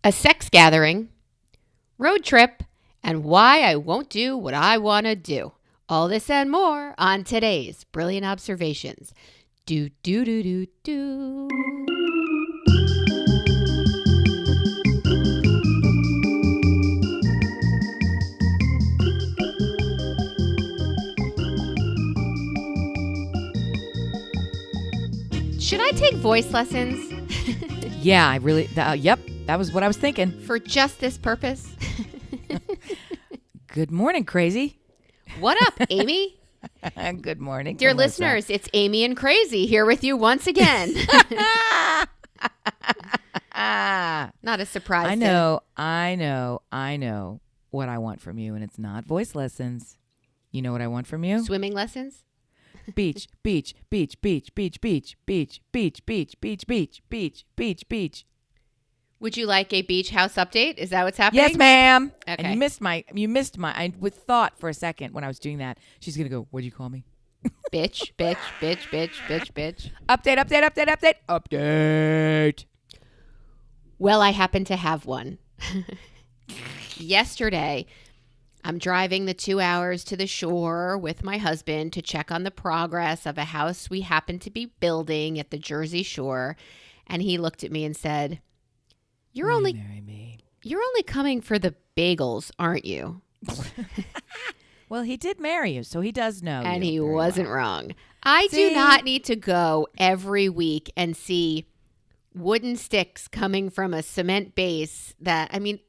a sex gathering, road trip, and why I won't do what I want to do. All this and more on today's Brilliant Observations. Do, do, do, do, do. Should I take voice lessons? Yeah, I really, yep, that was what I was thinking. For just this purpose? Good morning, crazy. What up, Amy? Good morning, Dear Melissa. listeners, it's Amy and Crazy here with you once again. Not a surprise. I know what I want from you, and it's not voice lessons. You know what I want from you? Swimming lessons? Beach, beach, beach, beach, beach, beach, beach, beach, beach, beach, beach, beach, beach, beach. Would you like a beach house update? Is that what's happening? Yes, ma'am. Okay. And you missed my, I thought for a second when I was doing that, she's going to go, what'd you call me? Bitch, bitch, bitch, bitch, bitch, bitch. Update. Well, I happen to have one. Yesterday, I'm driving the 2 hours to the shore with my husband to check on the progress of a house we happen to be building at the Jersey Shore. And he looked at me and said, You're only coming for the bagels, aren't you? Well, he did marry you, so he does know. And you he very wasn't well. wrong. I do not need to go every week and see wooden sticks coming from a cement base that, I mean,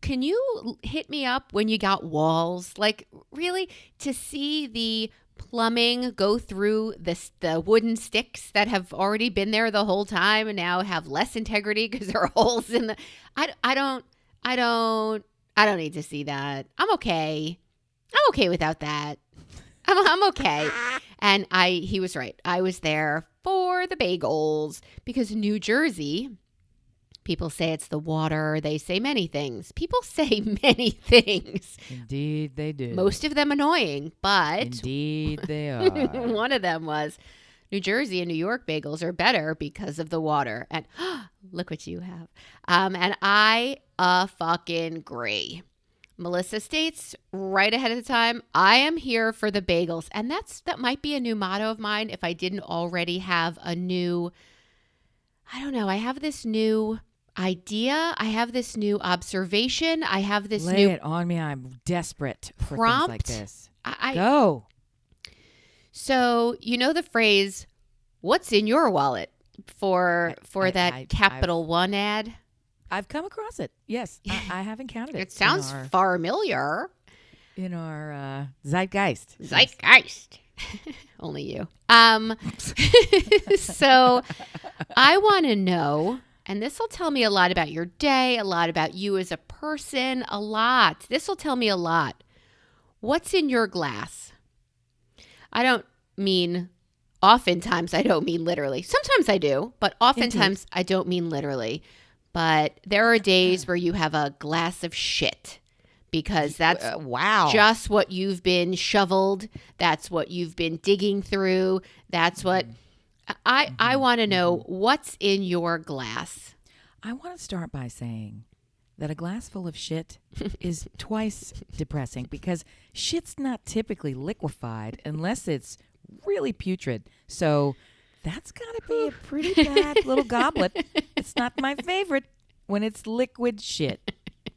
can you hit me up when you got walls? Like, really? To see the plumbing go through the wooden sticks that have already been there the whole time and now have less integrity because there are holes in the... I don't need to see that. I'm okay. I'm okay without that. I'm okay. And he was right. I was there for the bagels because New Jersey, people say it's the water. They say many things. People say many things. Indeed, they do. Most of them annoying, but indeed they are. One of them was New Jersey and New York bagels are better because of the water. And look what you have. And I fucking agree. Melissa states right ahead of the time, I am here for the bagels. And that might be a new motto of mine if I didn't already have a new, I don't know, I have this new idea. I have this new observation. I have this Lay it on me. I'm desperate for prompt. things like this. Go. So, you know the phrase, what's in your wallet for that Capital One ad? I've come across it. Yes, I have encountered it. It sounds familiar. In our zeitgeist. Zeitgeist. Only you. So I want to know, and this will tell me a lot about your day, a lot about you as a person, a lot. This will tell me a lot. What's in your glass? Oftentimes I don't mean literally. Sometimes I do, but oftentimes Indeed. I don't mean literally. But there are days where you have a glass of shit because that's just what you've been shoveled. That's what you've been digging through. That's what I want to know. What's in your glass? I want to start by saying that a glass full of shit is twice depressing because shit's not typically liquefied unless it's really putrid. So that's got to be a pretty bad little goblet. It's not my favorite when it's liquid shit.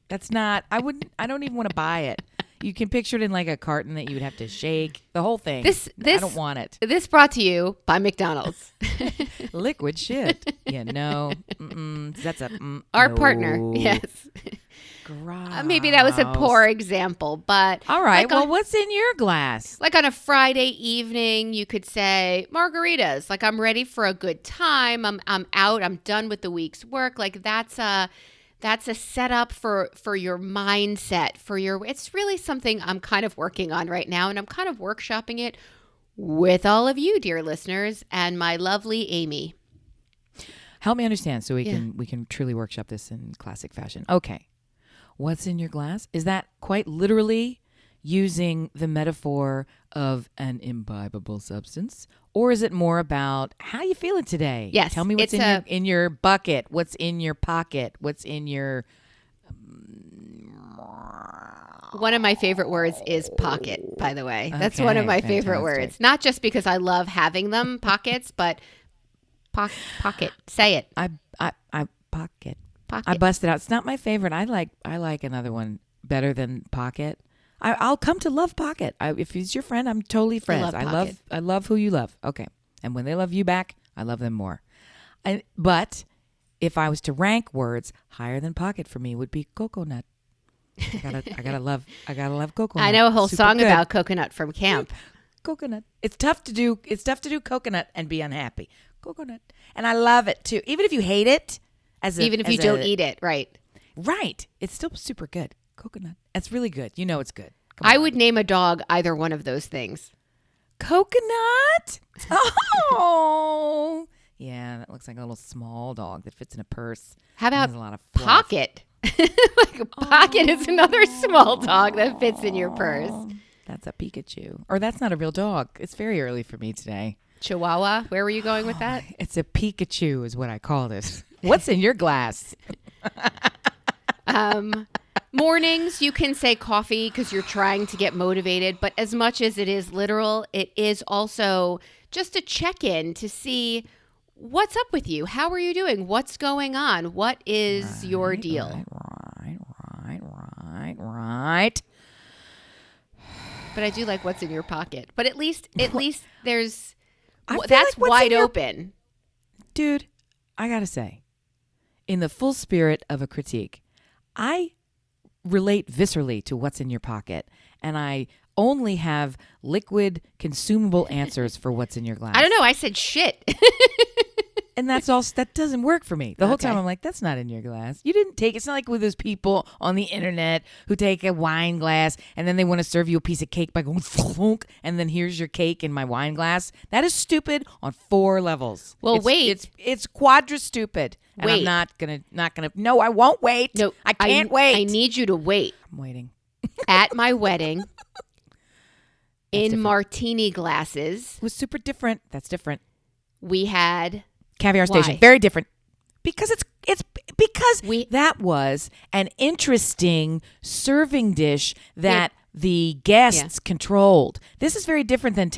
That's not, I don't even want to buy it. You can picture it in like a carton that you would have to shake. The whole thing. I don't want it. This brought to you by McDonald's. Liquid shit. Yeah, no. That's our partner. Yes. Maybe that was a poor example, but all right. Well, what's in your glass? Like on a Friday evening, you could say margaritas. Like I'm ready for a good time. I'm out. I'm done with the week's work. Like that's a setup for your mindset. It's really something I'm kind of working on right now, and I'm kind of workshopping it with all of you, dear listeners, and my lovely Amy. Help me understand so we can truly workshop this in classic fashion. Okay. What's in your glass? Is that quite literally using the metaphor of an imbibable substance? Or is it more about how you feeling today? Yes. Tell me what's in your bucket. What's in your pocket? What's in your One of my favorite words is pocket, by the way. That's one of my favorite fantastic. words. Not just because I love having them, pockets, but pocket. Say it. I pocket. Pocket. I busted out. It's not my favorite. I like another one better than pocket. I'll come to love pocket. If he's your friend, I'm totally friends. I love who you love. Okay. And when they love you back, I love them more. But if I was to rank words, higher than pocket for me would be coconut. I gotta love coconut. I know a whole Super song good. about coconut from camp. Coconut. It's tough to do coconut and be unhappy. Coconut. And I love it too. Even if you hate it, Even if you don't eat it, right? Right. It's still super good. Coconut. That's really good. You know it's good. Come I on. would name a dog either one of those things. Coconut? Oh. Yeah, that looks like a little small dog that fits in a purse. How about Has a lot of fluff. Pocket? Like a pocket is another small dog that fits in your purse. That's a Pikachu. Or that's not a real dog. It's very early for me today. Chihuahua? Where were you going with that? It's a Pikachu is what I called it. What's in your glass? Mornings, you can say coffee because you're trying to get motivated. But as much as it is literal, it is also just a check-in to see what's up with you. How are you doing? What's going on? What is your deal? Right. But I do like what's in your pocket. But at least there's I feel that's like what's wide in your- open. Dude, I gotta say, in the full spirit of a critique, I relate viscerally to what's in your pocket, and I only have liquid, consumable answers for what's in your glass. I don't know. I said shit. And that's all. That doesn't work for me. The whole time Okay. I'm like, that's not in your glass. You didn't take. It's not like with those people on the internet who take a wine glass and then they want to serve you a piece of cake by going thunk, and then here's your cake in my wine glass. That is stupid on 4 levels. Well, wait. It's quadra stupid. And Wait. I'm not gonna. No, I won't wait. No, I can't wait. I need you to wait. I'm waiting. At my wedding, in different. martini glasses, It was super different. That's different. we had Caviar Why? Station, very different. Because it's because We- that was an interesting serving dish that the guests controlled. This is very different than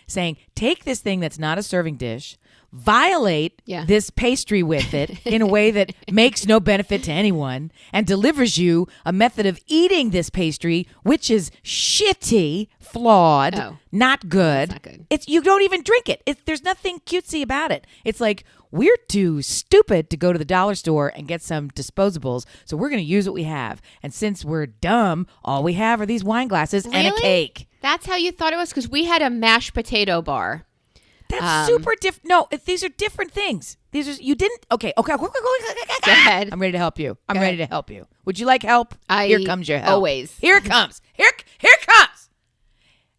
saying take this thing that's not a serving dish, violate this pastry with it in a way that makes no benefit to anyone, and delivers you a method of eating this pastry which is shitty, flawed, not good. It's not good. It's you don't even drink it. There's nothing cutesy about it. It's like we're too stupid to go to the dollar store and get some disposables, so we're going to use what we have. And since we're dumb, all we have are these wine glasses and a Really? cake. That's how you thought it was? Because we had a mashed potato bar. That's super different. No, these are different things. These are you didn't. Okay. Go ahead. I'm ready to help you. I'm Go ready to help you. Would you like help? Here comes your help. Always. Here it comes. Here it comes.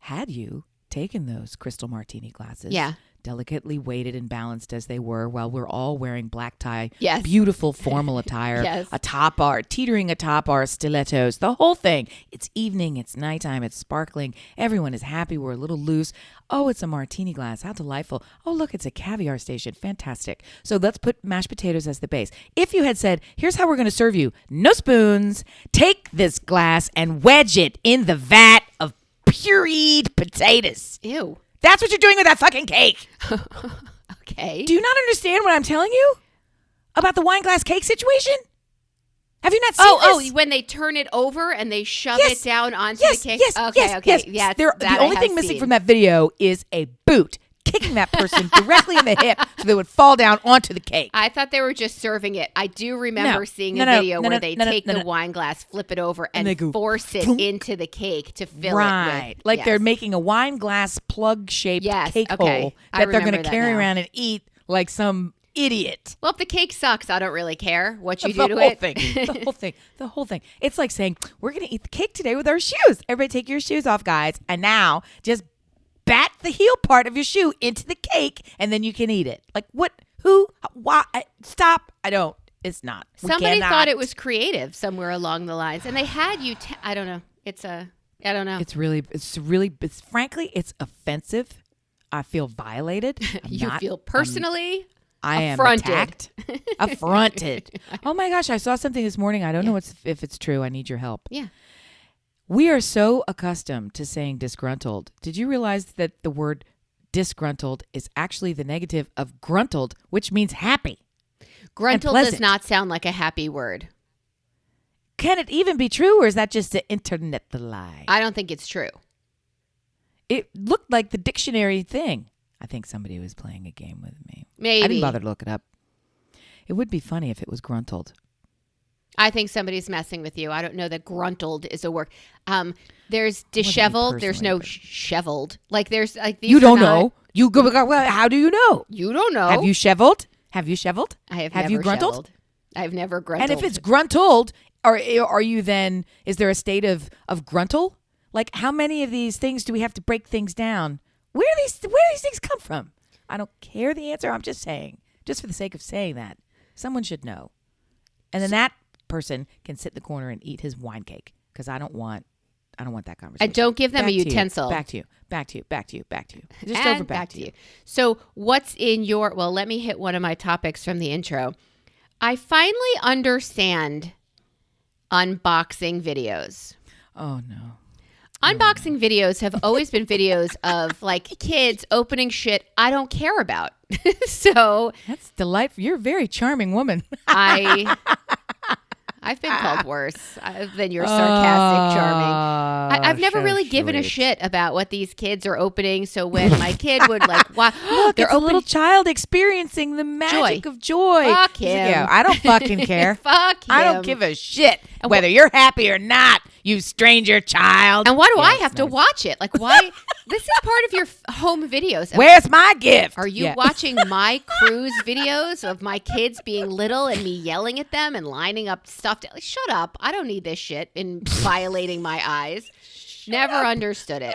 Had you taken those crystal martini glasses? Yeah. Delicately weighted and balanced as they were, while we're all wearing black tie, Yes. beautiful formal attire, Yes. a top our teetering atop our stilettos, the whole thing. It's evening, it's nighttime, it's sparkling. Everyone is happy. We're a little loose. Oh, it's a martini glass. How delightful. Oh, look, it's a caviar station. Fantastic. So let's put mashed potatoes as the base. If you had said, here's how we're going to serve you, no spoons, take this glass and wedge it in the vat of pureed potatoes. Ew. That's what you're doing with that fucking cake. Okay. Do you not understand what I'm telling you about the wine glass cake situation? Have you not seen this? When they turn it over and they shove Yes. it down onto Yes, the cake? yes, Okay, yes, okay. yes. Yeah, The that only I thing have missing seen. from that video is a boot kicking that person directly in the hip so they would fall down onto the cake. I thought they were just serving it. I do remember seeing a No, video no, where no, they no, no, take no, the no. wine glass, flip it over, And they and go, force it thunk. into the cake to fill Right. it with. Like yes. they're making a wine glass plug-shaped Yes, cake okay. hole I that they're going remember to that carry now. around and eat like some idiot. Well, if the cake sucks, I don't really care what you The do to whole it. thing. The whole thing. It's like saying, we're going to eat the cake today with our shoes. Everybody take your shoes off, guys. And now just bat the heel part of your shoe into the cake and then you can eat it. Like what? Who? Why? Stop. I don't. It's not. We Somebody cannot. thought it was creative somewhere along the lines, and they had you. I don't know. I don't know. It's frankly, it's offensive. I feel violated. You feel personally. I am Affronted. attacked. Affronted. Oh my gosh, I saw something this morning. I don't know if it's true. I need your help. Yeah. We are so accustomed to saying disgruntled. Did you realize that the word disgruntled is actually the negative of gruntled, which means happy? Gruntled pleasant. does not sound like a happy word. Can it even be true, or is that just the internet lie? I don't think it's true. It looked like the dictionary thing. I think somebody was playing a game with me. Maybe. I didn't bother to look it up. It would be funny if it was gruntled. I think somebody's messing with you. I don't know that gruntled is a word. There's disheveled. There's no sheveled. Like there's like these. You don't know. You go. Well, how do you know? You don't know. Have you sheveled? Have you sheveled? I have. Have never you gruntled? sheveled. I've never gruntled. And if it's gruntled, are you then? Is there a state of gruntle? Like how many of these things do we have to break things down? Where do these things come from? I don't care the answer. I'm just saying, just for the sake of saying that, someone should know, and then that person can sit in the corner and eat his wine cake because I don't want that conversation. And don't give them Back a to you. utensil. Back to you. Just and over back to you. So what's in your, well, let me hit one of my topics from the intro. I finally understand unboxing videos. Oh, no. Unboxing videos have always been videos of like kids opening shit I don't care about. So That's delightful. You're a very charming woman. I've been called worse than your sarcastic charming. I've never so really given a sweet. shit about what these kids are opening. So when my kid would like, wow, Look, they're it's a opening. little child experiencing the magic of joy. Fuck him. Yeah, I don't fucking care. Fuck him. I don't give a shit whether you're happy or not, you stranger child. And why do I Yeah, have to nice. watch it? Like, why? This is part of your home videos. Where's my gift? Are you Yeah. watching my cruise videos of my kids being little and me yelling at them and lining up stuff? Like, shut up. I don't need this shit and violating my eyes. Never understood it.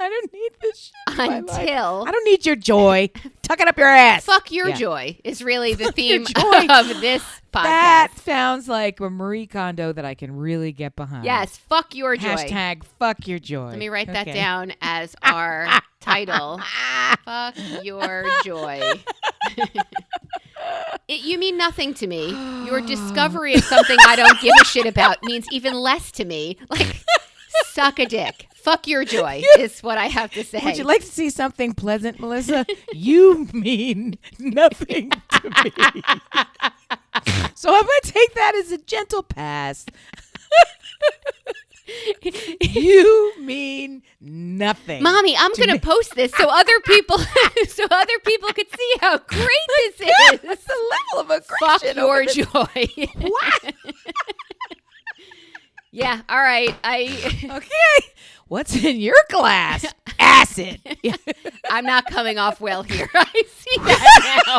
I don't need this shit in my life. Until I don't need your joy. Tuck it up your ass. fuck your Yeah. joy is really the theme joy. of this podcast. That sounds like a Marie Kondo that I can really get behind. Yes, fuck your joy. Hashtag fuck your joy. Let me write that Okay. down as our title. Fuck your joy. You mean nothing to me. Your discovery of something I don't give a shit about means even less to me. Like, suck a dick. Fuck your joy is what I have to say. Would you like to see something pleasant, Melissa? You mean nothing to me. So I'm going to take that as a gentle pass. You mean nothing. Mommy, I'm going to post this so other people could see how great this is. That's the level of Fuck aggression. your over this. joy. What? Yeah, all right. Okay. What's in your glass? Acid. Yeah. I'm not coming off well here. I see that now.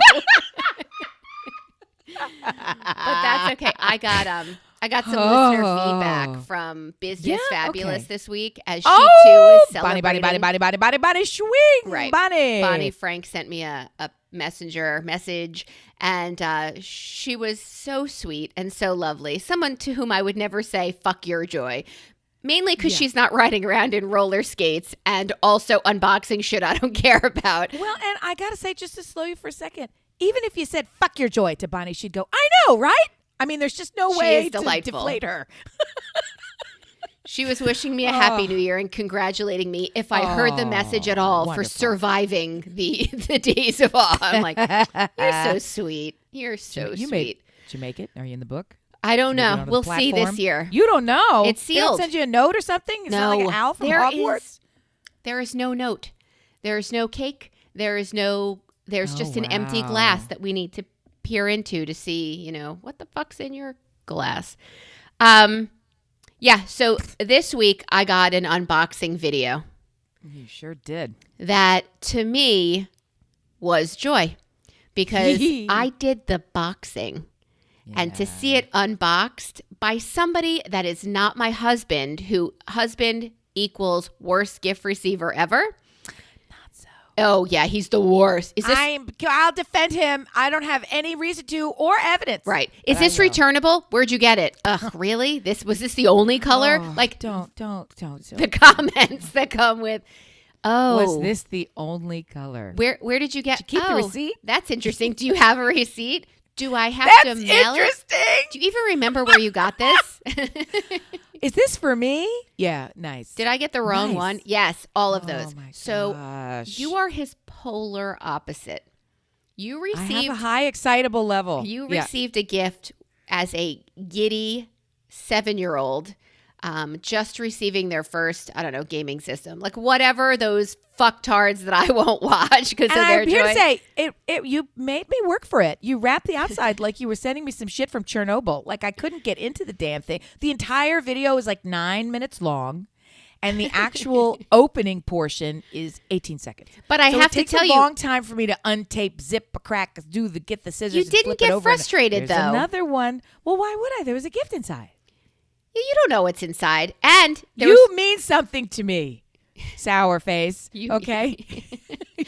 But that's okay. I got some listener feedback from Business Yeah, Fabulous okay. this week as she too was celebrating. Body, swing. Right. Bonnie. Bonnie Frank sent me a messenger message, and she was so sweet and so lovely. Someone to whom I would never say, fuck your joy. Mainly because she's not riding around in roller skates and also unboxing shit I don't care about. Well, and I got to say, just to slow you for a second, even if you said fuck your joy to Bonnie, she'd go, I know, right? I mean, there's just no She way is to delightful. deflate her. She was wishing me a happy new year and congratulating me if I heard the message at all wonderful. for surviving the days of awe. I'm like, you're so sweet. You're so sweet. Did you make it? Are you in the book? I don't Did you make it know. onto the We'll see this platform? year. You don't know. It's They don't sealed. send you a note or something? It's not like an owl from Hogwarts? There is no note. There is no cake. There's just an empty wow. glass that we need to peer into to see, what the fuck's in your glass. Yeah, so this week I got an unboxing video You sure did. that to me was joy because I did the boxing. And to see it unboxed by somebody that is not my husband, who husband equals worst gift receiver ever. Not so. Oh, yeah, he's the worst. Is this I'll defend him. I don't have any reason to or evidence. right? Is But I this will. Returnable? Where'd you get it? Ugh, really? Was this the only color? Oh, Like don't. the comments that come with Oh. Was this the only color? Where did you get? Did you keep the receipt? That's interesting. Do you have a receipt? Do I have That's to mail interesting. it? Do you even remember where you got this? Is this for me? Yeah, nice. Did I get the wrong one? Yes, all of those. Oh my So gosh. you are his polar opposite. You I received have a high excitable level. You Yeah. received a gift as a giddy 7-year-old, just receiving their first, I don't know, gaming system. Like whatever those fucktards that I won't watch because of And their I'm here joy. to say, you made me work for it. You wrapped the outside like you were sending me some shit from Chernobyl. Like I couldn't get into the damn thing. The entire video is like 9 minutes long, and the actual opening portion is 18 seconds. But I have to it takes tell a you, long time for me to untape, zip, crack, get the scissors. you and didn't flip it get over. frustrated, There's though. another one. Well, why would I? There was a gift inside. you don't know what's inside. And there You was, mean something to me, sour face. You- Okay,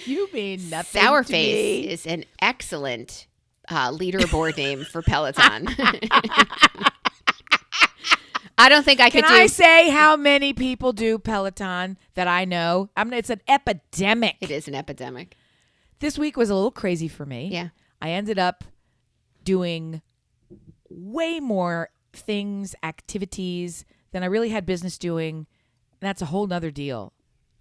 you mean nothing. to Sourface me. is an excellent leaderboard name for Peloton. I don't think I could Can do. I say how many people do Peloton that I know? It's an epidemic. It is an epidemic. This week was a little crazy for me. Yeah. I ended up doing way more things, activities than I really had business doing. That's a whole nother deal.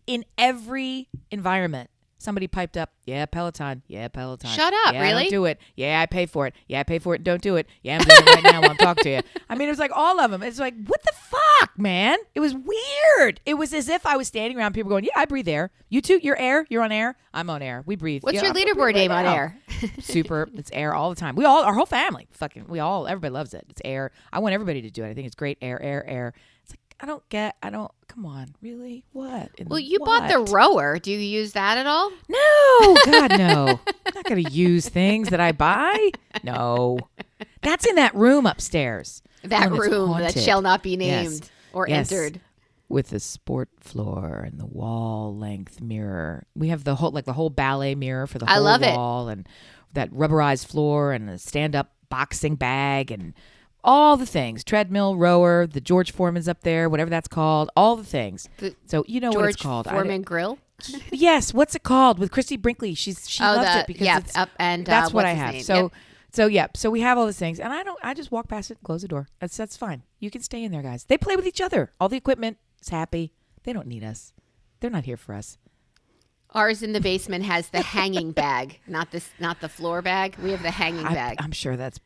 In every environment, somebody piped up, yeah, Peloton. Yeah, Peloton. Shut up, yeah, I really? don't do it. Yeah, I pay for it. Yeah, I pay for it. Don't do it. Yeah, I'm doing it right now while I'm talking to you. I mean, it was like all of them. It's like, what the fuck, man? It was weird. It was as if I was standing around people going, yeah, I breathe air. You too? You're air? You're on air? I'm on air. We breathe. What's Yeah, your I'm gonna leaderboard breathe name right on now. air? Super. It's air all the time. Our whole family, everybody loves it. It's air. I want everybody to do it. I think it's great. Air. It's like, come on, really? What? Well, you bought the rower. Do you use that at all? No, God, no. I'm not going to use things that I buy. No. That's in that room upstairs. That One that's room that haunted. shall not be named Yes. or Yes. entered. With the sport floor and the wall length mirror. We have the whole ballet mirror for the I whole love it. wall and that rubberized floor and the stand-up boxing bag and all the things. Treadmill, rower, the George Foreman's up there, whatever that's called, all the things. So you know what it's George called. Foreman Grill? Yes, what's it called? With Christy Brinkley. She loves it because it's up and that's what what's I his have. name? So we have all these things, and I just walk past it and close the door. That's fine. You can stay in there, guys. They play with each other. All the equipment is happy. They don't need us. They're not here for us. Ours in the basement has the hanging bag, not the floor bag. We have the hanging bag. I'm sure that's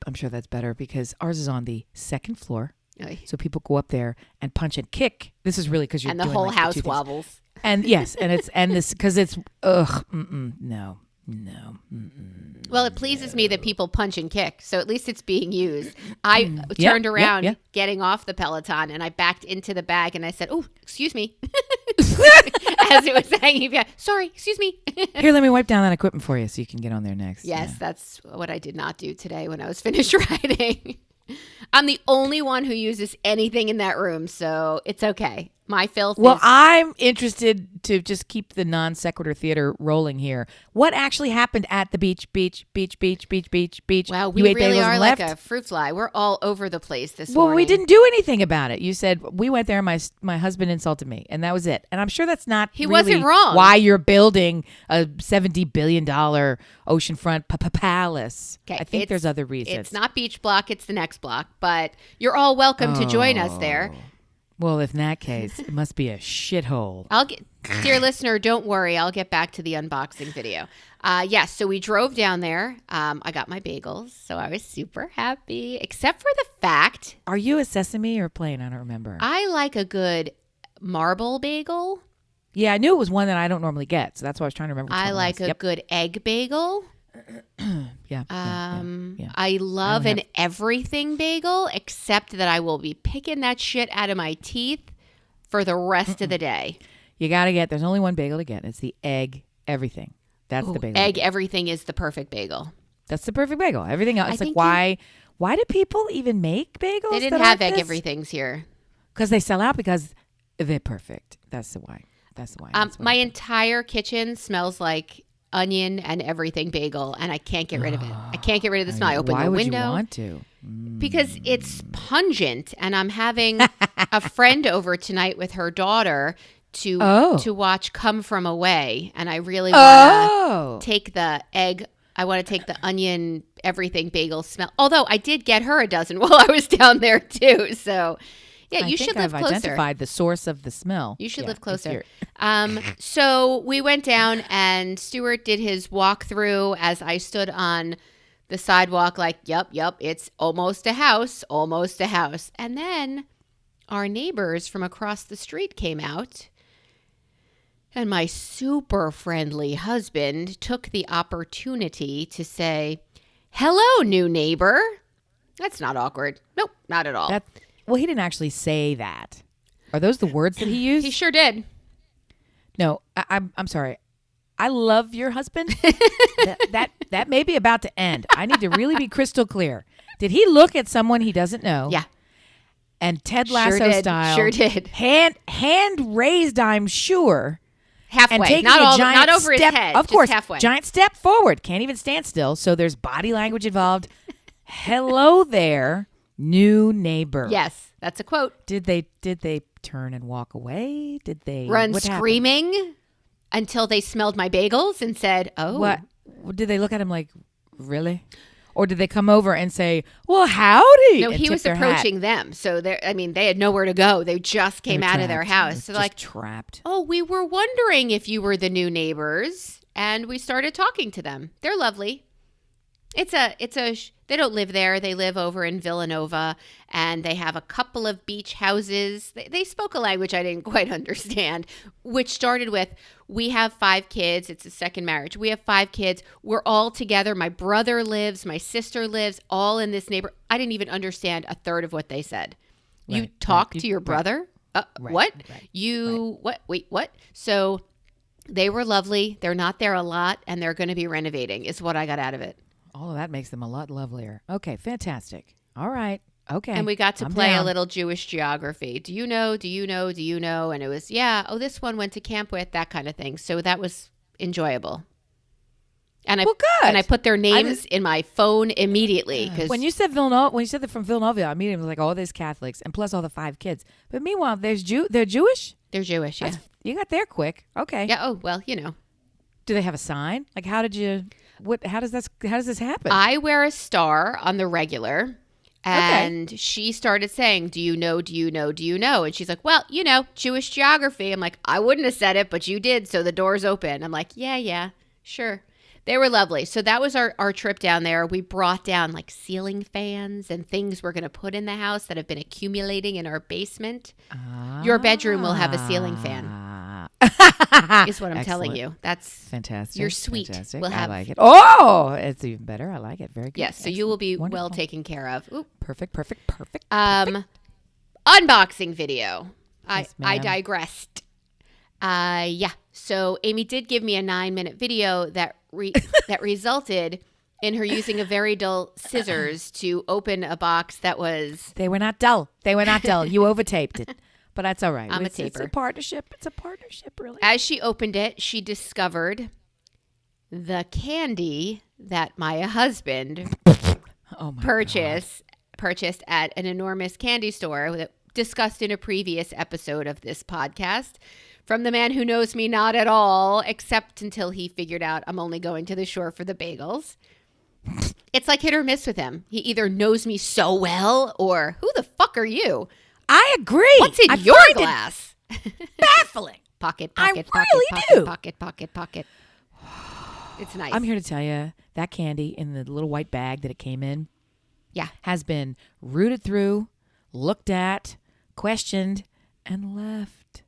better because ours is on the second floor, Oy. so people go up there and punch and kick. This is really because you're And the doing, whole like, the house two things. wobbles. And yes, and this because it's no. Well, it pleases me that people punch and kick, so at least it's being used. I Yeah, turned around yeah. getting off the Peloton, and I backed into the bag, and I said, "Oh, excuse me," as it was hanging back. Sorry, excuse me. Here, let me wipe down that equipment for you so you can get on there next. Yes, Yeah. that's what I did not do today when I was finished riding. I'm the only one who uses anything in that room, so it's okay. My filth Well, is... I'm interested to just keep the non sequitur theater rolling here. What actually happened at the beach? Wow, You we ate really bagels are and like left? a fruit fly. We're all over the place this Well, morning. we didn't do anything about it. You said we went there. My husband insulted me, and that was it. And I'm sure that's not He really wasn't wrong. why you're building a $70 billion oceanfront palace. Okay, I think it's- there's other reasons. It's not beach block, it's the next block, but you're all welcome to join us there. Well, if in that case, it must be a shithole. Dear listener, don't worry. I'll get back to the unboxing video. Yes, so we drove down there. I got my bagels, so I was super happy, except for the fact Are you a sesame or plain? I don't remember. I like a good marble bagel. Yeah, I knew it was one that I don't normally get, so that's why I was trying to remember. Which I one it like was. a Yep. good egg bagel. Yeah. I love I don't an everything bagel, except that I will be picking that shit out of my teeth for the rest of the day. You got to get. There's only one bagel to get. It's the egg everything. That's the bagel. Egg everything is the perfect bagel. That's the perfect bagel. Everything else. I It's like think why do people even make bagels? They didn't have egg everythings here. Because they sell out because they're perfect. That's the why. That's the why. That's My entire kitchen smells like onion and everything bagel, and I can't get rid of it. I can't get rid of the smell. I open why the would window. you want to? Because it's pungent, and I'm having a friend over tonight with her daughter to watch Come From Away, and I really want to take the egg. I want to take the onion everything bagel smell. Although I did get her a dozen while I was down there too. So yeah, you should live closer. I've identified the source of the smell. You should live closer. So we went down, and Stuart did his walkthrough as I stood on the sidewalk like, yep, it's almost a house. And then our neighbors from across the street came out, and my super friendly husband took the opportunity to say, hello, new neighbor. That's not awkward. Nope, not at all. Well, he didn't actually say that. Are those the words that he used? He sure did. No, I'm sorry. I love your husband. that may be about to end. I need to really be crystal clear. Did he look at someone he doesn't know? Yeah. And Ted Lasso style. Sure did. Hand raised, I'm sure. Halfway. And taking Not over step, his head. Of course. Halfway. Giant step forward. Can't even stand still. So there's body language involved. Hello there, new neighbor. Yes, that's a quote. Did they turn and walk away? Did they run screaming until they smelled my bagels and said, "Oh." What? Did they look at him like, really? Or did they come over and say, "Well, howdy"? No, he was approaching them. So they had nowhere to go. They just came out of their house. So like trapped. Oh, we were wondering if you were the new neighbors, and we started talking to them. They're lovely. They don't live there. They live over in Villanova, and they have a couple of beach houses. They spoke a language I didn't quite understand, which started with, we have 5 kids. It's a second marriage. We have 5 kids. We're all together. My brother lives. My sister lives, all in this neighborhood. I didn't even understand a third of what they said. Right, you talk to your brother? What? What? Wait, what? So they were lovely. They're not there a lot, and they're going to be renovating is what I got out of it. All of that makes them a lot lovelier. Okay, fantastic. All right. Okay. And we got to play a little Jewish geography. Do you know? And it was, this one went to camp with, that kind of thing. So that was enjoyable. And good. And I put their names in my phone immediately. When you said they're from Villanova, I immediately was like, oh, there's Catholics and plus all the 5 kids. But meanwhile, they're Jewish? They're Jewish, yeah. You got there quick. Okay. Yeah, well, Do they have a sign? Like, how does this happen? I wear a star on the regular, and she started saying, do you know? And she's like, well, Jewish geography. I'm like, I wouldn't have said it, but you did, so the door's open. I'm like, yeah, sure. They were lovely. So that was our trip down there. We brought down like ceiling fans and things we're going to put in the house that have been accumulating in our basement. Your bedroom will have a ceiling fan. Is what I'm telling you. That's fantastic. Your suite will have. I like it. Oh, it's even better. I like it. Very good. Yes, so you will be well taken care of. Ooh. Perfect. Unboxing video. Yes, I digressed. So Amy did give me a 9-minute video that resulted in her using a very dull scissors to open a box that was. They were not dull. You overtaped it. But that's all right. I'm a taper. It's a partnership. It's a partnership, really. As she opened it, she discovered the candy that my husband purchased at an enormous candy store that discussed in a previous episode of this podcast from the man who knows me not at all, except until he figured out I'm only going to the shore for the bagels. It's like hit or miss with him. He either knows me so well or who the fuck are you? I agree. What's in your glass? Baffling. Pocket. It's nice. I'm here to tell you that candy in the little white bag that it came in has been rooted through, looked at, questioned, and left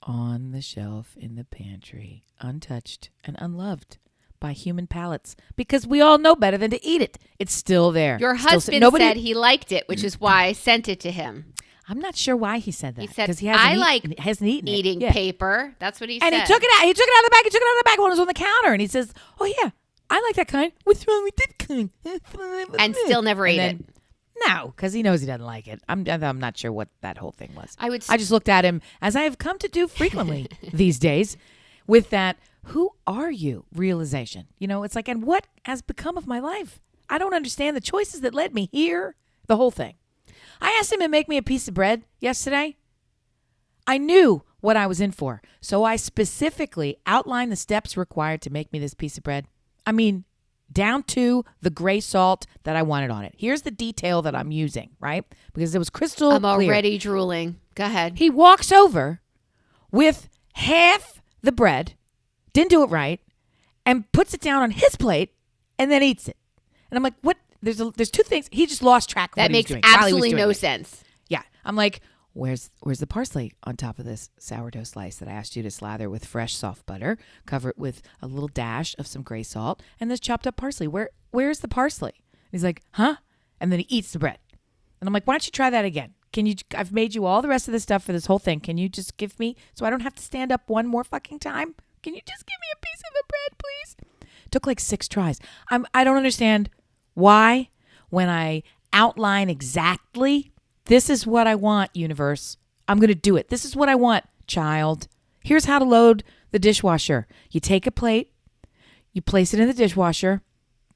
on the shelf in the pantry, untouched and unloved by human palates, because we all know better than to eat it. It's still there. Your husband said he liked it, which is why I sent it to him. I'm not sure why he said that. He said, because he hasn't eaten eating it. paper. That's what he said. And he took it out. He took it out of the bag. He took it out of the bag when it was on the counter. And he says, oh, yeah, I like that kind. What's wrong with that kind? And still never ate it. No, because he knows he doesn't like it. I'm not sure what that whole thing was. I just looked at him, as I have come to do frequently these days, with that, who are you realization? It's like, and what has become of my life? I don't understand the choices that led me here, the whole thing. I asked him to make me a piece of bread yesterday. I knew what I was in for. So I specifically outlined the steps required to make me this piece of bread. I mean, down to the gray salt that I wanted on it. Here's the detail that I'm using, right? Because it was crystal I'm clear. already drooling. Go ahead. He walks over with half the bread, didn't do it right, and puts it down on his plate and then eats it. And I'm like, what? There's two things. He just lost track of That what makes he was doing absolutely no it. sense. Yeah. I'm like, where's the parsley on top of this sourdough slice that I asked you to slather with fresh soft butter, cover it with a little dash of some gray salt, and this chopped up parsley. Where's the parsley? And he's like, huh? And then he eats the bread. And I'm like, why don't you try that again? I've made you all the rest of the stuff for this whole thing. Can you just give me, so I don't have to stand up one more fucking time? Can you just give me a piece of the bread, please? Took like 6 tries. I don't understand why when I outline exactly, this is what I want, universe, I'm going to do it. This is what I want, child. Here's how to load the dishwasher. You take a plate, you place it in the dishwasher.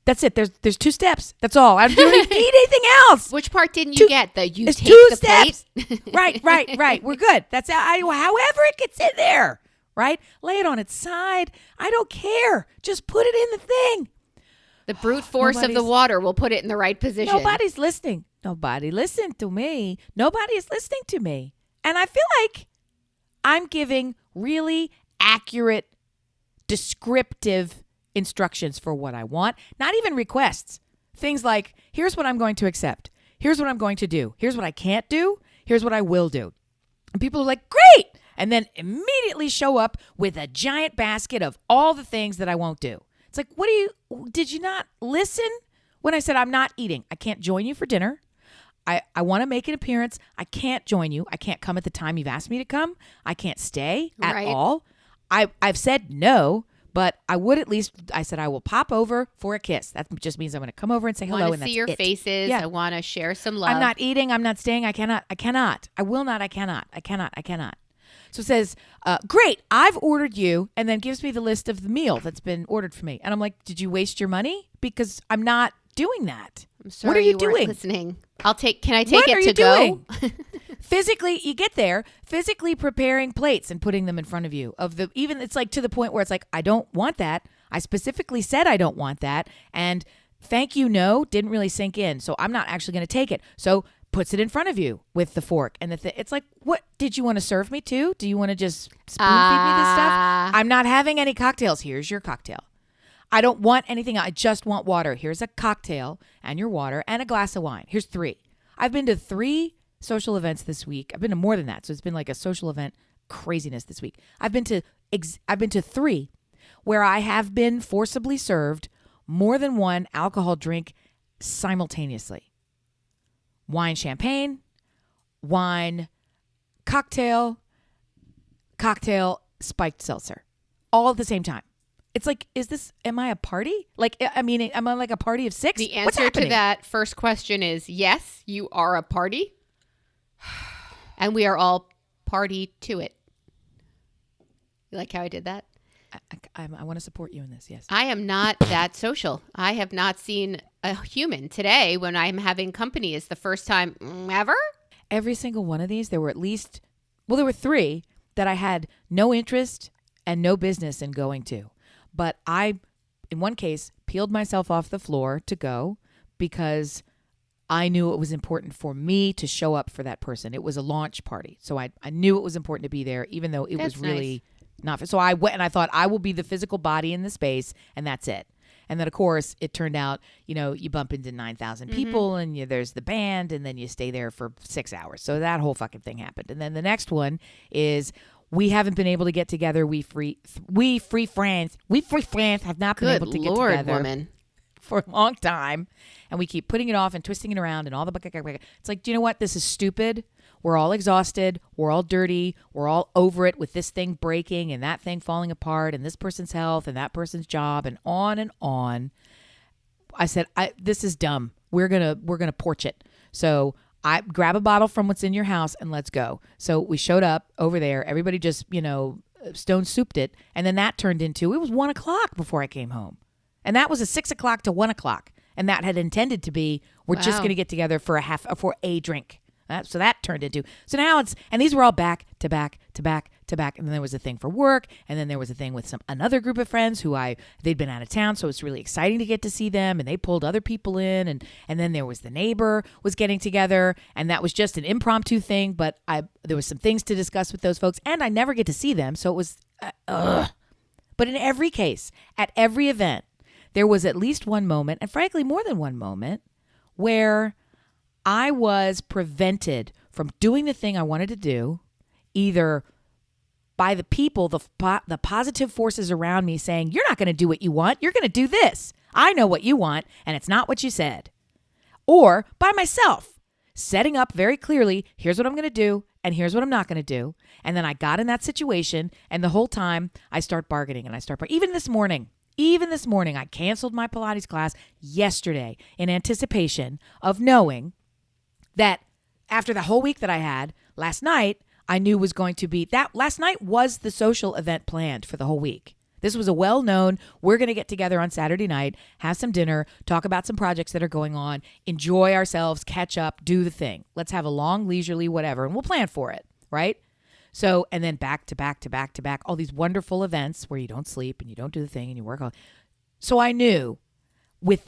That's it. There's 2 steps. That's all. I don't need anything else. Which part didn't you get? That you It's take 2 the steps. plate? Right. We're good. That's however it gets in there, right? Lay it on its side. I don't care. Just put it in the thing. The brute force of the water will put it in the right position. Nobody's listening. Nobody listened to me. Nobody is listening to me. And I feel like I'm giving really accurate, descriptive instructions for what I want. Not even requests. Things like, here's what I'm going to accept. Here's what I'm going to do. Here's what I can't do. Here's what I will do. And people are like, great. And then immediately show up with a giant basket of all the things that I won't do. It's like, did you not listen when I said I'm not eating? I can't join you for dinner. I want to make an appearance. I can't join you. I can't come at the time you've asked me to come. I can't stay at all. I've said no, but I would at least, I said I will pop over for a kiss. That just means I'm going to come over and say hello. I want to see your faces. Yeah. I want to share some love. I'm not eating. I'm not staying. I cannot. I will not. I cannot. So it says, great, I've ordered you, and then gives me the list of the meal that's been ordered for me. And I'm like, did you waste your money? Because I'm not doing that. I'm sorry what are you doing? Listening. Can I take what it to go? Physically, you get there, physically preparing plates and putting them in front of you. Even it's like to the point where it's like, I don't want that. I specifically said I don't want that. And thank you, no, didn't really sink in. So I'm not actually going to take it. So puts it in front of you with the fork and it's like, what did you want to serve me too? Do you want to just spoon feed me this stuff? I'm not having any cocktails. Here's your cocktail. I don't want anything. I just want water. Here's a cocktail and your water and a glass of wine. Here's 3. I've been to 3 social events this week. I've been to more than that. So it's been like a social event craziness this week. I've been to 3 where I have been forcibly served more than one alcohol drink simultaneously. Wine champagne, wine cocktail, spiked seltzer, all at the same time. It's like, am I a party? Like, am I like a party of 6? The answer to that first question is yes, you are a party. And we are all party to it. You like how I did that? I want to support you in this, yes. I am not that social. I have not seen a human today when I'm having company. Is the first time ever? Every single one of these, there were 3 that I had no interest and no business in going to. But I, in one case, peeled myself off the floor to go because I knew it was important for me to show up for that person. It was a launch party. So I knew it was important to be there, even though it was really not. So I went and I thought I will be the physical body in the space, and that's it. And then, of course, it turned out, you bump into 9,000 people and there's the band and then you stay there for 6 hours. So that whole fucking thing happened. And then the next one is we haven't been able to get together. We free friends have not been able to get together woman. For a long time. And we keep putting it off and twisting it around and all the... It's like, do you know what? This is stupid. We're all exhausted. We're all dirty. We're all over it with this thing breaking and that thing falling apart and this person's health and that person's job and on and on. I said, this is dumb. We're gonna porch it. So I grab a bottle from what's in your house and let's go. So we showed up over there. Everybody just, stone souped it. And then that turned into, it was 1:00 before I came home. And that was a 6:00 to 1:00. And that had intended to be, we're just going to get together for for a drink. So that turned into, so now and these were all back to back to back to to back. And then there was a thing for work. And then there was a thing with another group of friends who they'd been out of town. So it was really exciting to get to see them. And they pulled other people in. And then there was the neighbor was getting together. And that was just an impromptu thing. But there was some things to discuss with those folks. And I never get to see them. So it was, But in every case, at every event, there was at least one moment, and frankly, more than one moment, where I was prevented from doing the thing I wanted to do, either by the people, the positive forces around me saying, you're not going to do what you want, you're going to do this. I know what you want, and it's not what you said. Or by myself, setting up very clearly, here's what I'm going to do, and here's what I'm not going to do. And then I got in that situation, and the whole time I start bargaining, and even this morning, I canceled my Pilates class yesterday in anticipation of knowing that after the whole week that I had, last night, I knew was going to be that last night was the social event planned for the whole week. This was a well-known, we're going to get together on Saturday night, have some dinner, talk about some projects that are going on, enjoy ourselves, catch up, do the thing. Let's have a long, leisurely whatever, and we'll plan for it, right? So, and then back to back to back to back, all these wonderful events where you don't sleep and you don't do the thing and you work on. So I knew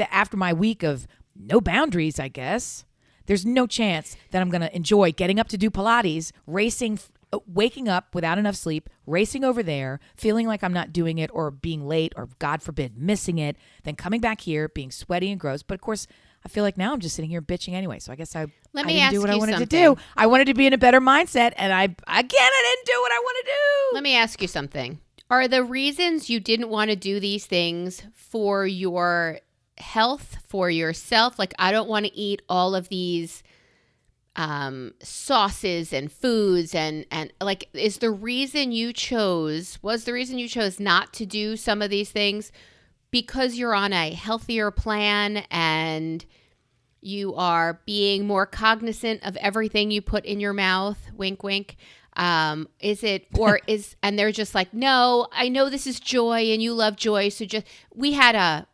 after my week of no boundaries, I guess, there's no chance that I'm going to enjoy getting up to do Pilates, waking up without enough sleep, racing over there, feeling like I'm not doing it or being late or, God forbid, missing it, then coming back here, being sweaty and gross. But of course, I feel like now I'm just sitting here bitching anyway. So I guess I didn't do what I wanted to do. I wanted to be in a better mindset, and I didn't do what I want to do. Let me ask you something. Are the reasons you didn't want to do these things for your health, for yourself? Like, I don't want to eat all of these sauces and foods and like, was the reason you chose not to do some of these things because you're on a healthier plan and you are being more cognizant of everything you put in your mouth? Wink, wink. And they're just like, no, I know this is joy and you love joy. So we had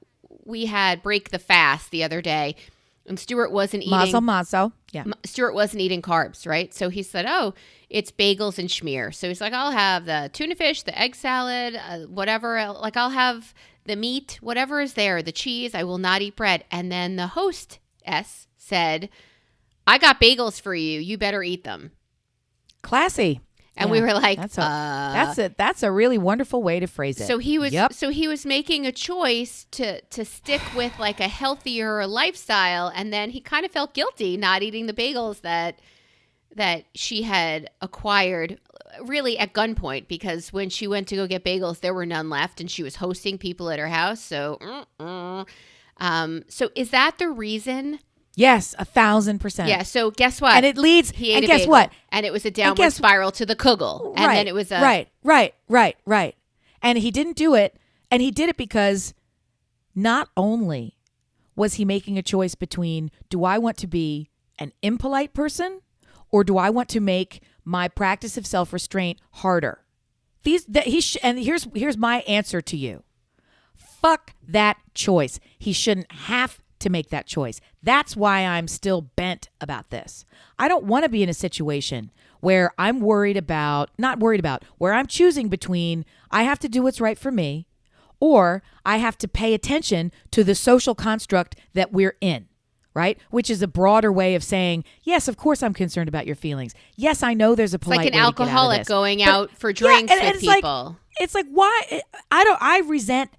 break the fast the other day. And Stuart wasn't eating. Mazel. Yeah. Stuart wasn't eating carbs, right? So he said, oh, it's bagels and schmear. So he's like, I'll have the tuna fish, the egg salad, whatever. Like, I'll have the meat, whatever is there, the cheese. I will not eat bread. And then the hostess said, I got bagels for you. You better eat them. Classy. And we were like, that's a really wonderful way to phrase it. So he was making a choice to stick with like a healthier lifestyle, and then he kind of felt guilty not eating the bagels that she had acquired really at gunpoint, because when she went to go get bagels, there were none left, and she was hosting people at her house. So, so is that the reason? Yes, 1,000%. Yeah. So guess what? And it leads. He ate and a guess bagel, what? And it was a downward spiral to the kugel. And then it was right. And he didn't do it. And he did it because not only was he making a choice between, do I want to be an impolite person or do I want to make my practice of self-restraint harder? And here's my answer to you. Fuck that choice. He shouldn't have to make that choice. That's why I'm still bent about this. I don't want to be in a situation where I'm where I'm choosing between I have to do what's right for me or I have to pay attention to the social construct that we're in, right? Which is a broader way of saying, yes, of course I'm concerned about your feelings. Yes, I know there's a polite way to get out of this. It's like an alcoholic going out for drinks with people. It's like, why? I resent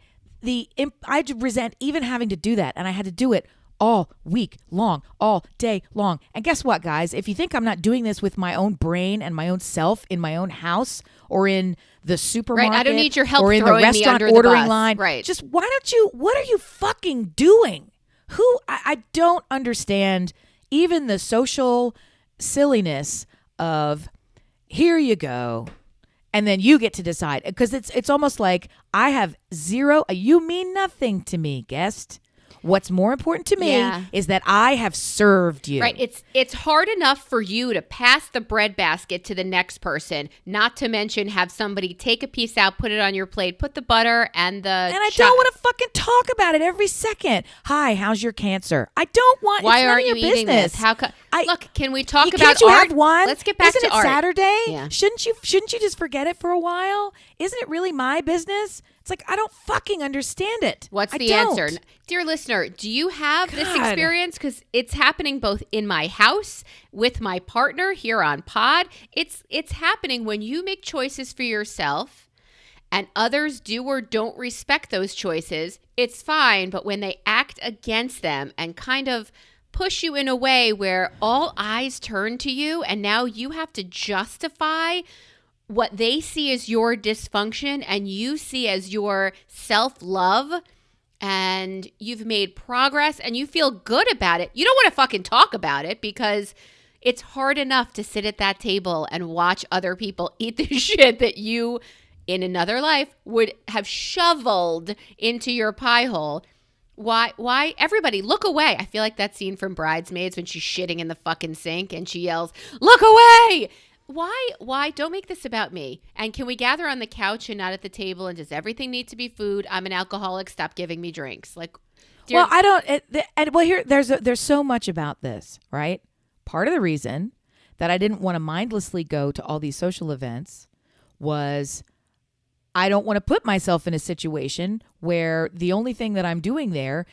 even having to do that. And I had to do it all week long, all day long. And guess what, guys? If you think I'm not doing this with my own brain and my own self in my own house or in the supermarket, right, I don't need your help or in the restaurant ordering line, right? Just what are you fucking doing? I don't understand even the social silliness of, here you go. And then you get to decide, because it's almost like I have zero, you mean nothing to me, guest. What's more important to me Yeah. is that I have served you. Right. It's hard enough for you to pass the bread basket to the next person, not to mention have somebody take a piece out, put it on your plate, put the butter and the And I don't want to fucking talk about it every second. Hi, how's your cancer? I don't want. Why it's none aren't of you your eating business. this? How come? Look, can we talk about Can't you art? have one? Let's get back Isn't to it art. Saturday? Yeah. Shouldn't you just forget it for a while? Isn't it really my business? It's like I don't fucking understand it. What's I the don't. answer? Dear listener, do you have this God. experience? Because it's happening both in my house with my partner here on Pod. It's happening when you make choices for yourself and others do or don't respect those choices. It's fine, but when they act against them and kind of push you in a way where all eyes turn to you and now you have to justify what they see as your dysfunction and you see as your self-love, and you've made progress and you feel good about it. You don't want to fucking talk about it because it's hard enough to sit at that table and watch other people eat the shit that you, in another life, would have shoveled into your pie hole. Why everybody look away? I feel like that scene from Bridesmaids when she's shitting in the fucking sink and she yells, "Look away!" Why don't make this about me? And can we gather on the couch and not at the table? And does everything need to be food? I'm an alcoholic. Stop giving me drinks. Like, Well, I don't. Here, there's so much about this, right? Part of the reason that I didn't want to mindlessly go to all these social events was I don't want to put myself in a situation where the only thing that I'm doing there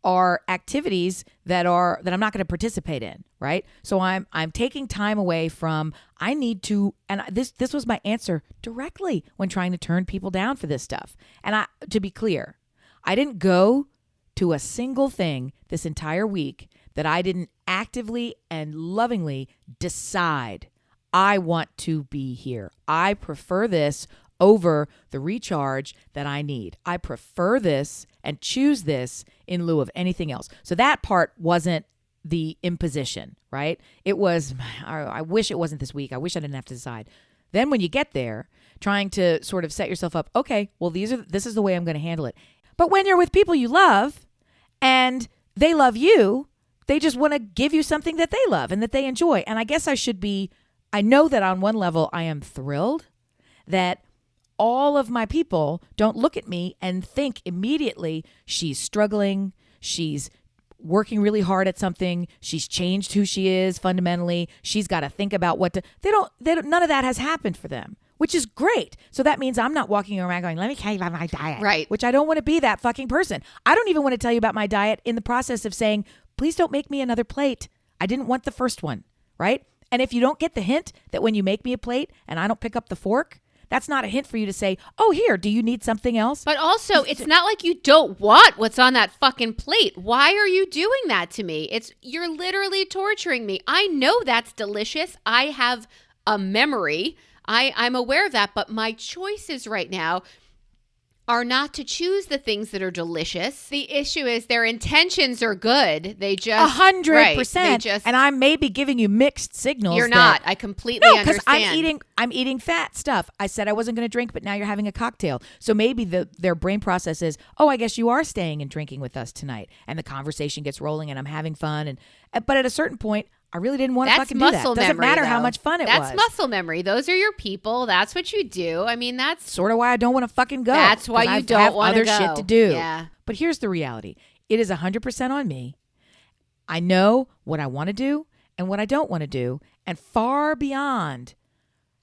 are activities that I'm not going to participate in, right? So I'm taking time away from, I need to, and this was my answer directly when trying to turn people down for this stuff. And to be clear, I didn't go to a single thing this entire week that I didn't actively and lovingly decide I want to be here. I prefer this over the recharge that I need. I prefer this and choose this in lieu of anything else. So that part wasn't the imposition, right? It was, I wish it wasn't this week. I wish I didn't have to decide. Then when you get there, trying to sort of set yourself up, okay, well, this is the way I'm going to handle it. But when you're with people you love and they love you, they just want to give you something that they love and that they enjoy. And I guess I know that on one level I am thrilled that all of my people don't look at me and think immediately she's struggling, she's working really hard at something, she's changed who she is fundamentally, she's got to think about they don't, none of that has happened for them, which is great. So that means I'm not walking around going, let me tell you about my diet. Right. Which I don't want to be that fucking person. I don't even want to tell you about my diet in the process of saying, please don't make me another plate. I didn't want the first one, right? And if you don't get the hint that when you make me a plate and I don't pick up the fork, that's not a hint for you to say, oh, here, do you need something else? But also, it's not like you don't want what's on that fucking plate. Why are you doing that to me? You're literally torturing me. I know that's delicious. I have a memory. I'm aware of that. But my choices right now are not to choose the things that are delicious. The issue is their intentions are good. They just 100%. And I may be giving you mixed signals. You're not. I completely understand. Because I'm eating fat stuff. I said I wasn't going to drink, but now you're having a cocktail. So maybe their brain process is, oh, I guess you are staying and drinking with us tonight. And the conversation gets rolling and I'm having fun. But at a certain point, I really didn't want to fucking do that. Doesn't matter how much fun it was. That's muscle memory. Those are your people. That's what you do. I mean, that's sort of why I don't want to fucking go. That's why you don't want to go. Other shit to do. Yeah. But here's the reality. It is 100% on me. I know what I want to do and what I don't want to do. And far beyond,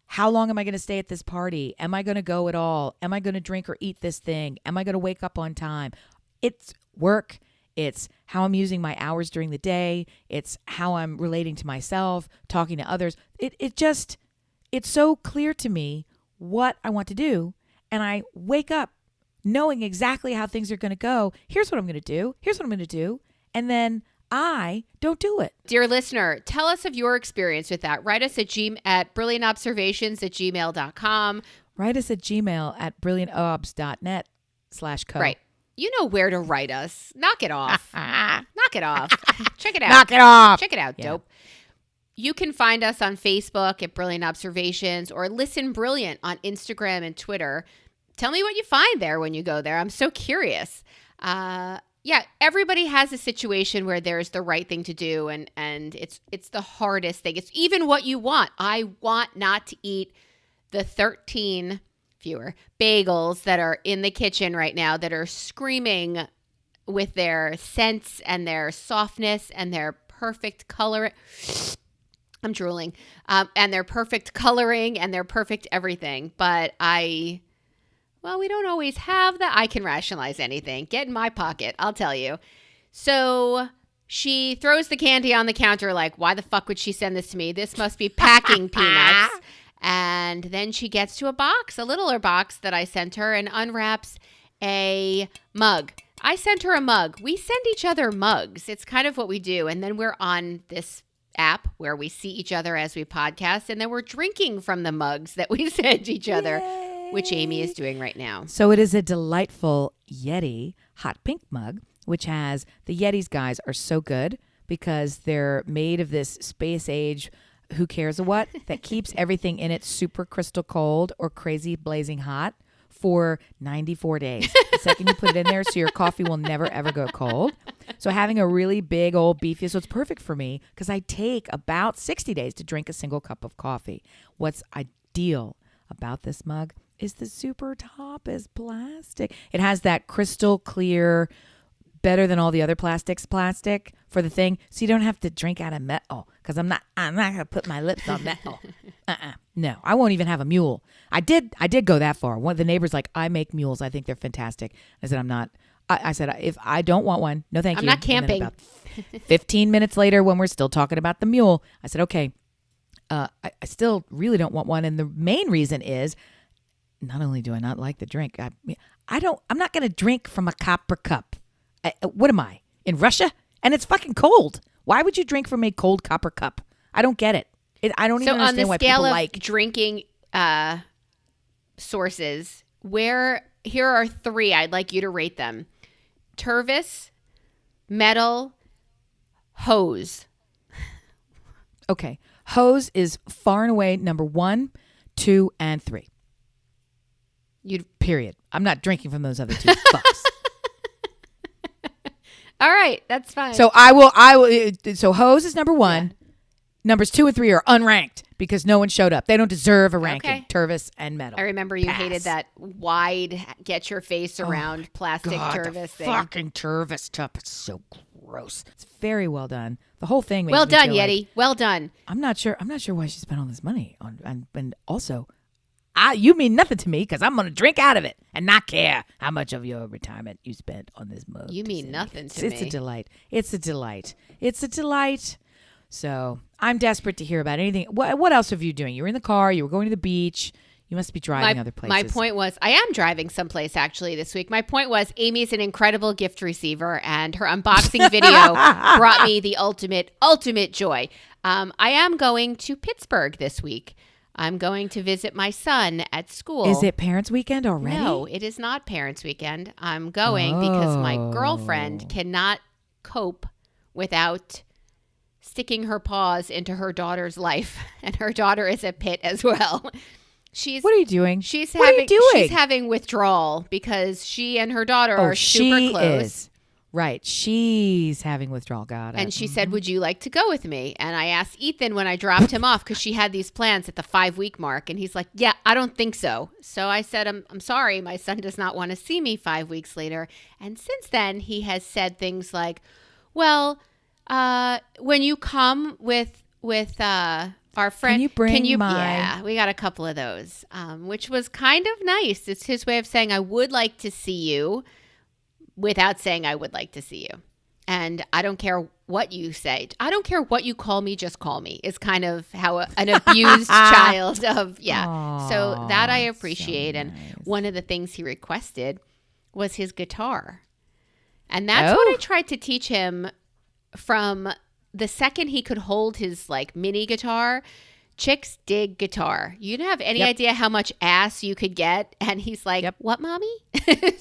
how long am I going to stay at this party? Am I going to go at all? Am I going to drink or eat this thing? Am I going to wake up on time? It's work. It's how I'm using my hours during the day. It's how I'm relating to myself, talking to others. It's so clear to me what I want to do. And I wake up knowing exactly how things are going to go. Here's what I'm going to do. Here's what I'm going to do. And then I don't do it. Dear listener, tell us of your experience with that. Write us at brilliantobservations@gmail.com. Write us at gmail@brilliantobs.net/co. Right. You know where to write us. Knock it off. Knock it off. Check it out. Knock it off. Check it out, dope. You can find us on Facebook at Brilliant Observations or Listen Brilliant on Instagram and Twitter. Tell me what you find there when you go there. I'm so curious. yeah, everybody has a situation where there's the right thing to do, and it's the hardest thing. It's even what you want. I want not to eat the 13 fewer bagels that are in the kitchen right now that are screaming with their scents and their softness and their perfect color. I'm drooling. And their perfect coloring and their perfect everything. But well, we don't always have that. I can rationalize anything. Get in my pocket, I'll tell you. So she throws the candy on the counter like, why the fuck would she send this to me? This must be packing peanuts. And then she gets to a box, a littler box that I sent her, and unwraps a mug. I sent her a mug. We send each other mugs. It's kind of what we do. And then we're on this app where we see each other as we podcast, and then we're drinking from the mugs that we send each other. Yay. Which Amy is doing right now. So it is a delightful Yeti hot pink mug, which has, the Yetis guys are so good because they're made of this space age, who cares what, that keeps everything in it super crystal cold or crazy blazing hot for 94 days. The second you put it in there, so your coffee will never, ever go cold. So having a really big old beefy, so it's perfect for me because I take about 60 days to drink a single cup of coffee. What's ideal about this mug is the super top is plastic. It has that crystal clear, better than all the other plastic for the thing, so you don't have to drink out of metal. Because I'm not gonna put my lips on metal. No, I won't even have a mule. I did go that far. One of the neighbors like, I make mules. I think they're fantastic. I said I'm not. I said if I don't want one, no thank you. I'm not camping. About 15 minutes later, when we're still talking about the mule, I said okay. I still really don't want one, and the main reason is, not only do I not like the drink, I'm not going to drink from a copper cup. What am I, in Russia? And it's fucking cold. Why would you drink from a cold copper cup? I don't get it. I don't even understand why people like. So on the scale of drinking sources, here are 3. I'd like you to rate them. Tervis, Metal, Hose. Okay. Hose is far and away number 1, 2, and 3. Period. I'm not drinking from those other 2 fucks. All right, that's fine. So I will. So Hose is number 1. Yeah. Numbers 2 and 3 are unranked because no one showed up. They don't deserve a ranking. Okay. Tervis and Metal. I remember you hated that wide, get your face around plastic Tervis thing. Fucking Tervis stuff. It's so gross. It's very well done. The whole thing. Well done, Yeti. Well done. I'm not sure why she spent all this money on, and also. You mean nothing to me because I'm going to drink out of it and not care how much of your retirement you spent on this mug. You mean nothing to me. It's a delight. It's a delight. It's a delight. So I'm desperate to hear about anything. What else have you doing? You were in the car. You were going to the beach. You must be driving other places. My point was, I am driving someplace actually this week. My point was, Amy's an incredible gift receiver, and her unboxing video brought me the ultimate joy. I am going to Pittsburgh this week. I'm going to visit my son at school. Is it Parents' Weekend already? No, it is not Parents' Weekend. I'm going because my girlfriend cannot cope without sticking her paws into her daughter's life. And her daughter is a pit as well. What are you doing? She's having withdrawal because she and her daughter are super close. Is. Right. She's having withdrawal. Got it. And she said, would you like to go with me? And I asked Ethan when I dropped him off because she had these plans at the 5-week mark. And he's like, yeah, I don't think so. So I said, I'm sorry. My son does not want to see me 5 weeks later. And since then, he has said things like, well, when you come with our friend, yeah, we got a couple of those, which was kind of nice. It's his way of saying, I would like to see you, without saying I would like to see you. And I don't care what you say. I don't care what you call me, just call me, is kind of how an abused child of, yeah. Aww, so that I appreciate. So nice. And one of the things he requested was his guitar. And that's what I tried to teach him from the second he could hold his like mini guitar. Chicks dig guitar. You don't have any idea how much ass you could get. And he's like, what, mommy?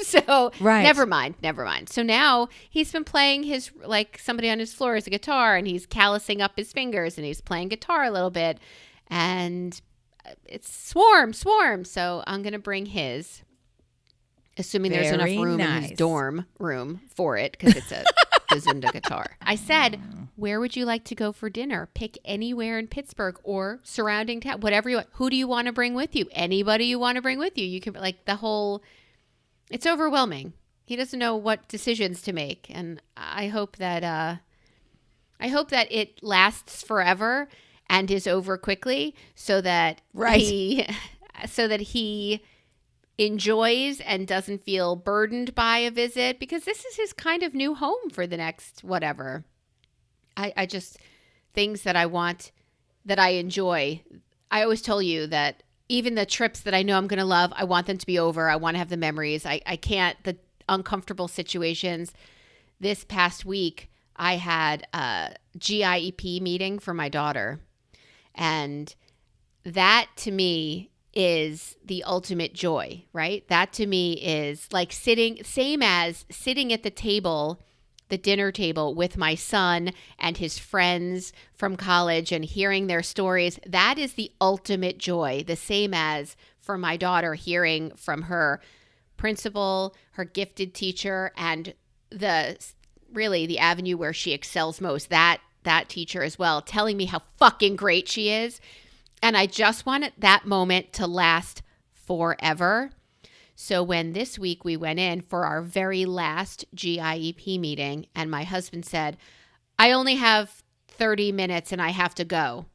So never mind. So now he's been playing his, like somebody on his floor is a guitar, and he's callousing up his fingers, and he's playing guitar a little bit. And it's Swarm. So I'm going to bring his. assuming there's enough Very room in nice. his dorm room for it because it's a Gazunda guitar. I said, where would you like to go for dinner? Pick anywhere in Pittsburgh or surrounding town, whatever you want. Who do you want to bring with you? Anybody you want to bring with you. You can, like, the whole, it's overwhelming. He doesn't know what decisions to make. And I hope that it lasts forever and is over quickly so that he enjoys and doesn't feel burdened by a visit, because this is his kind of new home for the next whatever. I just, things that I want, that I enjoy. I always told you that even the trips that I know I'm going to love, I want them to be over. I want to have the memories. I can't, the uncomfortable situations. This past week, I had a GIEP meeting for my daughter. And that to me is the ultimate joy, right? That to me is like same as sitting at the table, the dinner table with my son and his friends from college and hearing their stories. That is the ultimate joy. The same as for my daughter, hearing from her principal, her gifted teacher, and the avenue where she excels most, that teacher as well, telling me how fucking great she is. And I just wanted that moment to last forever. So when this week we went in for our very last GIEP meeting and my husband said, I only have 30 minutes and I have to go.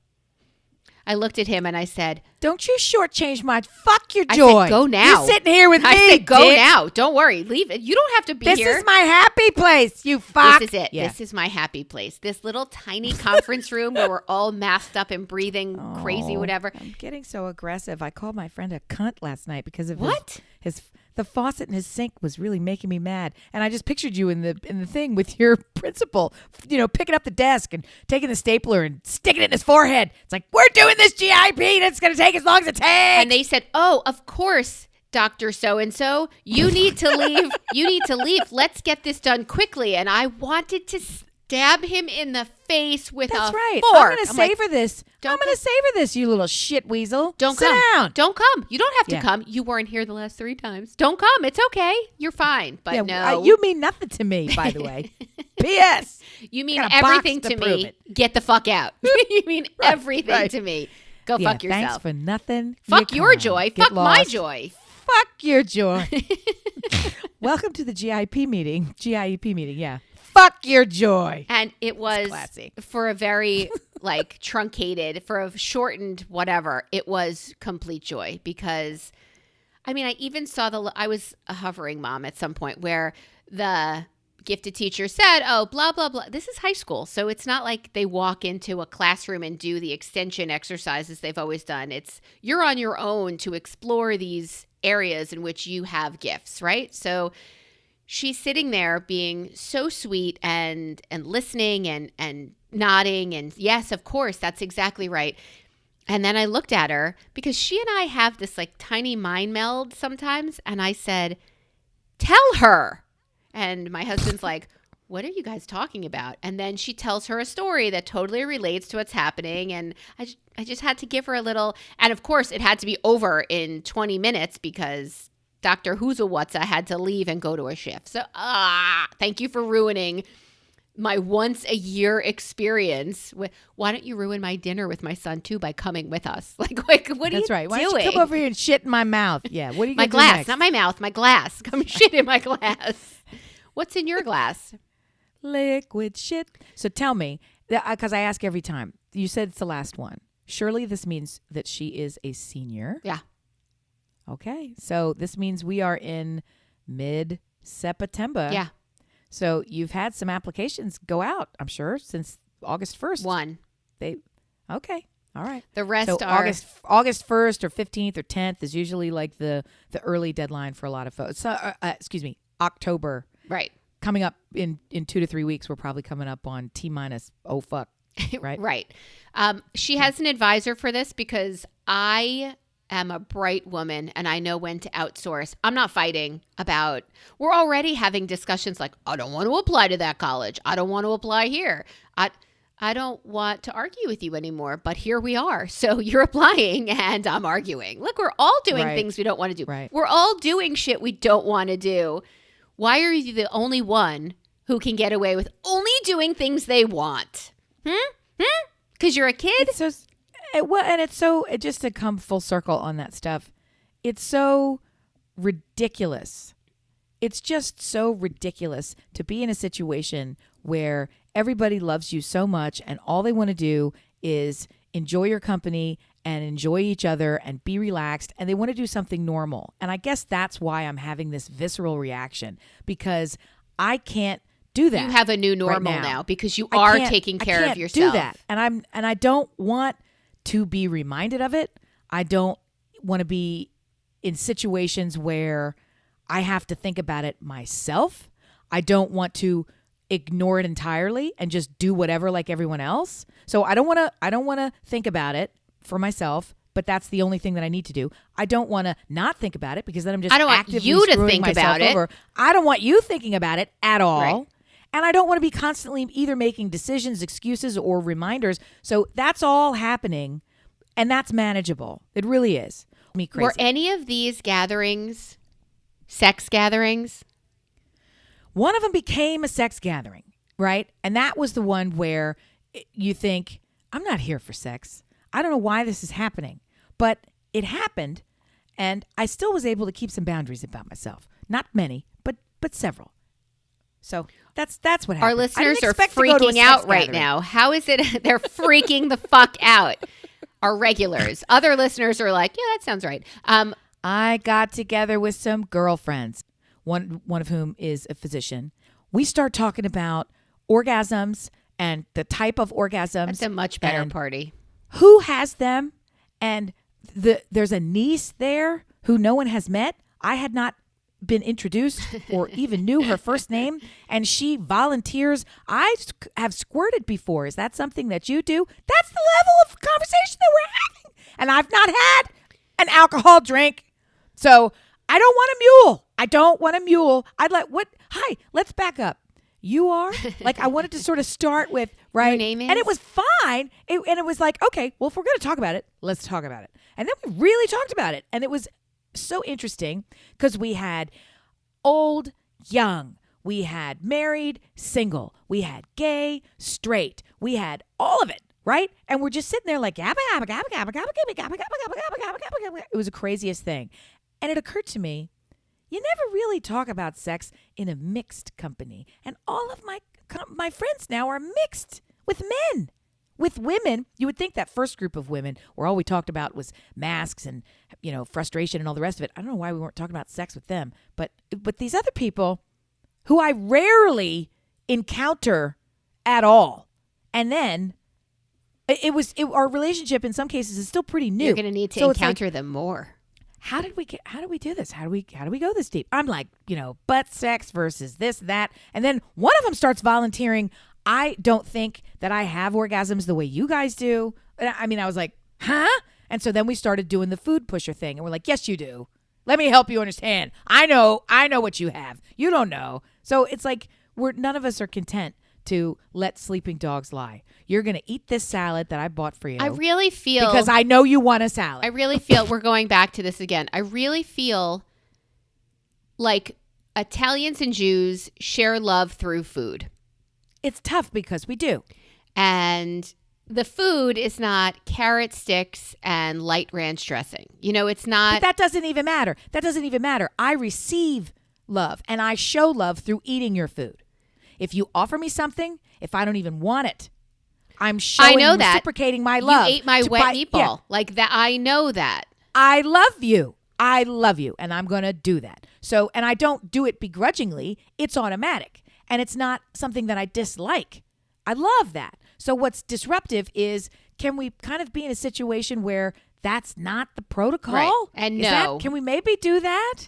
I looked at him and I said, don't you shortchange my fuck your joy. I said, go now. You're sitting here with me. I said, go dick. now. Don't worry. Leave it. You don't have to be here. This is my happy place, you fuck. This is it. Yeah. This is my happy place. This little tiny conference room where we're all masked up and breathing crazy, whatever. I'm getting so aggressive. I called my friend a cunt last night because of What? his the faucet in his sink was really making me mad. And I just pictured you in the thing with your principal, picking up the desk and taking the stapler and sticking it in his forehead. It's like, we're doing this GIP and it's going to take as long as it takes. And they said, oh, of course, Dr. So-and-so, you need to leave. You need to leave. Let's get this done quickly. And I wanted to stab him in the face with That's a right. fork. I'm going to savor this. don't I'm going to savor this, you little shit weasel. Don't Sit come. down. Don't come. You don't have to Yeah. come. You weren't here the last 3 times. Don't come. It's okay. You're fine. But no. You mean nothing to me, by the way. P.S. You mean I got a box everything to to prove me. it. Get the fuck out. You mean everything right. to me. Go Yeah, fuck yourself. thanks for nothing. Fuck You your come. joy. Get Fuck my lost. joy. Fuck your joy. Welcome to the GIP meeting. GIEP meeting, yeah. Fuck your joy. And it was classy. for a very truncated, for a shortened whatever, it was complete joy because, I even saw I was a hovering mom at some point where the gifted teacher said, oh, blah, blah, blah. This is high school. So it's not like they walk into a classroom and do the extension exercises they've always done. It's you're on your own to explore these areas in which you have gifts, right? So she's sitting there being so sweet and listening and nodding and yes, of course, that's exactly right. And then I looked at her because she and I have this tiny mind meld sometimes. And I said, tell her. And my husband's like, what are you guys talking about? And then she tells her a story that totally relates to what's happening. And I just had to give her a little, and of course it had to be over in 20 minutes because Dr. Hoozlewatza had to leave and go to a shift. So, thank you for ruining my once a year experience. Why don't you ruin my dinner with my son too by coming with us? What are That's you right. Why doing? don't you come over here and shit in my mouth? Yeah. What are you My going to do glass, next? not my mouth, my glass. Come shit in my glass. What's in your glass? Liquid shit. So tell me, because I ask every time, you said it's the last one. Surely this means that she is a senior. Yeah. Okay. So this means we are in mid-September. Yeah. So you've had some applications go out, I'm sure, since August 1st. One. Okay. All right. The rest So are August 1st or 15th or 10th is usually the early deadline for a lot of folks. So, October. right. Coming up in 2 to 3 weeks, we're probably coming up on T-minus, oh, fuck, right? Right. She has an advisor for this because I am a bright woman and I know when to outsource. I'm not fighting about, we're already having discussions like, I don't want to apply to that college. I don't want to apply here. I don't want to argue with you anymore, but here we are. So you're applying and I'm arguing. Look, we're all doing things we don't want to do. Right. We're all doing shit we don't want to do. Why are you the only one who can get away with only doing things they want? Because you're a kid? Just to come full circle on that stuff, it's so ridiculous. It's just so ridiculous to be in a situation where everybody loves you so much and all they want to do is enjoy your company and enjoy each other and be relaxed, and they want to do something normal. And I guess that's why I'm having this visceral reaction, because I can't do that. You have a new normal now because you are taking care of yourself. Do that. And I don't want to be reminded of it. I don't want to be in situations where I have to think about it myself. I don't want to ignore it entirely and just do whatever like everyone else. So I don't want to think about it for myself, but that's the only thing that I need to do. I don't want to not think about it because then I'm just actively screwing myself over. I don't want you thinking about it at all. Right. And I don't want to be constantly either making decisions, excuses, or reminders. So that's all happening, and that's manageable. It really is. Me crazy. Were any of these gatherings sex gatherings? One of them became a sex gathering, right? And that was the one where you think, I'm not here for sex. I don't know why this is happening. But it happened, and I still was able to keep some boundaries about myself. Not many, but several. So that's what happened. Our listeners are freaking out right now. How is it they're freaking the fuck out? Our regulars. Other listeners are like, yeah, that sounds right. I got together with some girlfriends, one of whom is a physician. We start talking about orgasms and the type of orgasms. That's a much better party. Who has them? And there's a niece there who no one has met. I had not been introduced or even knew her first name, and she volunteers. I have squirted before. Is that something that you do? That's the level of conversation that we're having. And I've not had an alcohol drink. So I don't want a mule. I don't want a mule. I'd like, what? Hi, let's back up. You are? Like, I wanted to sort of start with, right? Your name is? And it was fine. And it was like, okay, well, if we're going to talk about it, let's talk about it. And then we really talked about it. And it was so interesting because we had old, young. We had married, single. We had gay, straight. We had all of it, right? And we're just sitting there like, it was the craziest thing. And it occurred to me, you never really talk about sex in a mixed company. And all of my friends now are mixed with men. With women, you would think that first group of women where all we talked about was masks and, frustration and all the rest of it. I don't know why we weren't talking about sex with them. But these other people who I rarely encounter at all. And then our relationship in some cases is still pretty new. You're going to need to encounter them more. How did we do this? How do we go this deep? I'm like, butt sex versus this, that. And then one of them starts volunteering. I don't think that I have orgasms the way you guys do. I was like, huh? And so then we started doing the food pusher thing. And we're like, yes, you do. Let me help you understand. I know what you have. You don't know. So it's like none of us are content to let sleeping dogs lie. You're going to eat this salad that I bought for you. I really feel... Because I know you want a salad. I really feel... We're going back to this again. I really feel like Italians and Jews share love through food. It's tough because we do. And the food is not carrot sticks and light ranch dressing. It's not... But that doesn't even matter. I receive love and I show love through eating your food. If you offer me something, if I don't even want it, I'm showing, reciprocating my love. You ate my wet meatball. Like that. I know that. I love you. And I'm going to do that. So, and I don't do it begrudgingly. It's automatic. And it's not something that I dislike. I love that. So what's disruptive is, can we kind of be in a situation where that's not the protocol? Right. And can we maybe do that?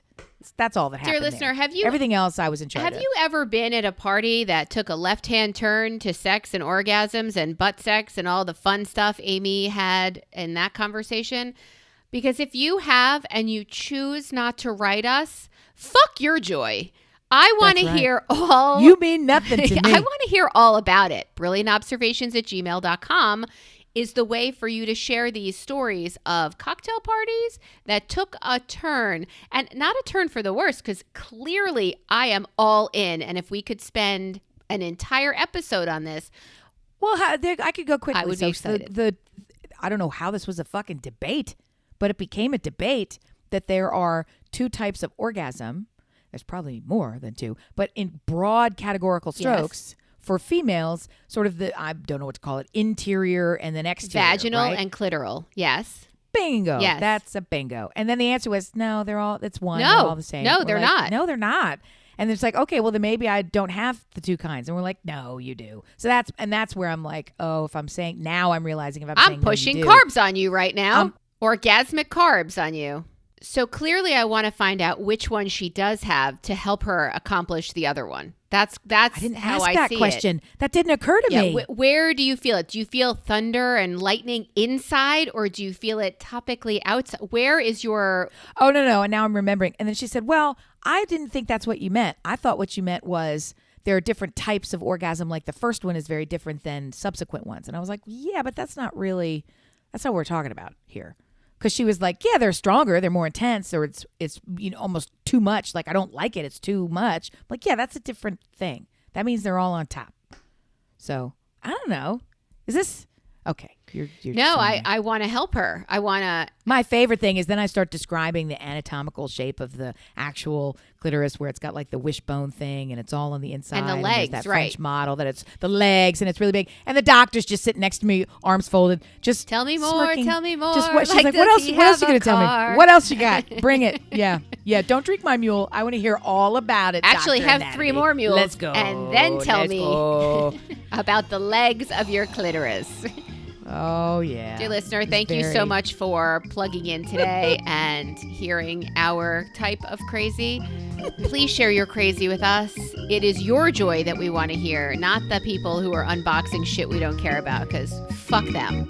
That's all that happened. Dear listener, there. Everything else I was in charge of. Have you ever been at a party that took a left-hand turn to sex and orgasms and butt sex and all the fun stuff Amy had in that conversation? Because if you have and you choose not to write us, fuck your joy. I want to That's right. hear all. You mean nothing to me. I want to hear all about it. brilliantobservations@gmail.com is the way for you to share these stories of cocktail parties that took a turn, and not a turn for the worse, because clearly I am all in. And if we could spend an entire episode on this, Well, I could go quickly. I would be excited. I don't know how this was a fucking debate, but it became a debate that there are two types of orgasm. There's probably more than two, but in broad categorical strokes for females, sort of I don't know what to call it, interior and then exterior. vaginal right? and clitoral. Yes. Bingo. Yes. That's a bingo. And then the answer was, no, it's one. No. They're all the same. No, We're they're like, not. No, they're not. And it's like, okay, well then maybe I don't have the two kinds. And we're like, no, you do. So that's where I'm like, oh, if I'm saying, now I'm realizing if I'm saying pushing no, you do. carbs on you right now. Orgasmic carbs on you. So clearly I want to find out which one she does have to help her accomplish the other one. That's I didn't how ask I that see question. it. That didn't occur to me. Where do you feel it? Do you feel thunder and lightning inside, or do you feel it topically outside? Where is your... Oh, no. And now I'm remembering. And then she said, well, I didn't think that's what you meant. I thought what you meant was there are different types of orgasm. Like the first one is very different than subsequent ones. And I was like, yeah, but that's not what we're talking about here. Because she was like, yeah, they're stronger, they're more intense, or it's almost too much. Like, I don't like it, it's too much. I'm like, yeah, that's a different thing. That means they're all on top. So, I don't know. Is this... Okay. You're No, I want to help her. I want to... My favorite thing is then I start describing the anatomical shape of the actual clitoris, where it's got like the wishbone thing and it's all on the inside. And the there's legs, that right. French model that it's the legs and it's really big. And the doctor's just sitting next to me, arms folded, just Tell me more, smirking. tell me more. Just what she's like, does what else he you going have to tell car? me? What else you got? Bring it. Yeah. Don't drink my mule. I want to hear all about it. Actually, Dr. have Anatomy. 3 more mules. Let's go. And then tell Let's me go. about the legs of your clitoris. Oh, yeah. Dear listener, thank you so much for plugging in today and hearing our type of crazy. Please share your crazy with us. It is your joy that we want to hear, not the people who are unboxing shit we don't care about, because fuck them.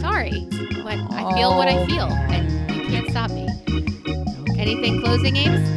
Sorry, but I feel what I feel, and you can't stop me. Anything closing, Ames?